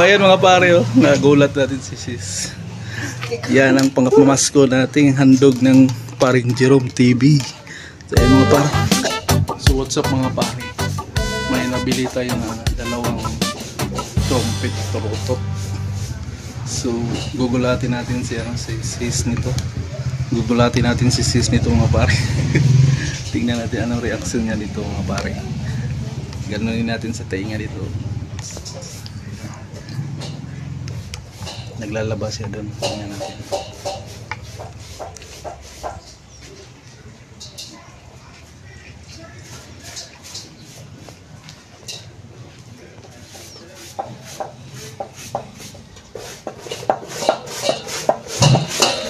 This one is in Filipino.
ayan mga pare, oh, nagulat natin si sis. Yan ang pangpamasko nating handog ng paring Jerome TV. So ayan mga pare. So what's up mga pare? May nabili tayo na dalawang trumpet turutot. So gugulatin natin si sis nito. Gugulatin natin si sis nito mga pare. Tingnan natin anong reaction niya dito mga pare. Ganunin natin sa tainga dito. Naglalaba siya doon. Tingnan natin.